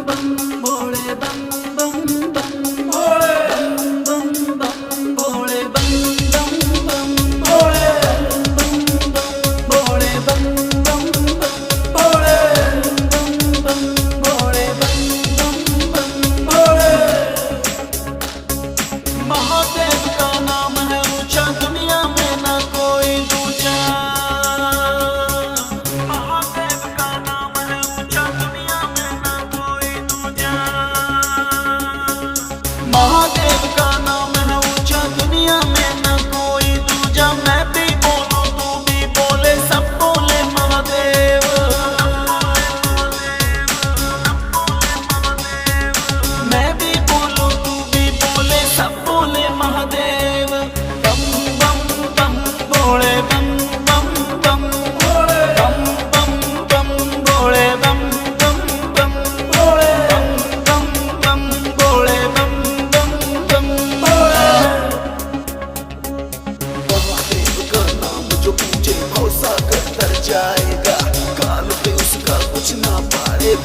बम भोले बम बम बम भोले बम बम भोले बम बम बम भोले बम बम भोले बम बम बम भोले बम बम भोले बम बम भोले। महादेव का नाम है ऊंचा, दुनिया में ना कोई दूजा। महादेव का नाम है ऊंचा, दुनिया में ना कोई दूजा। महादेव का नाम है ऊंचा, दुनिया में ना कोई दूजा। मैं भी बोलूं तू भी बोले, सब बोले महादेव। मैं भी बोलूं तू भी बोले, सब बोले महादेव। बम बम बम भोले बम बम बम भोले बम बम बम भोले बम बम बम भोले बम बम बम भोले बम बम बम भोले। महादेव का नाम जो पूजे भव सागर तर जाएगा, काल पे उसका कुछ ना पाए।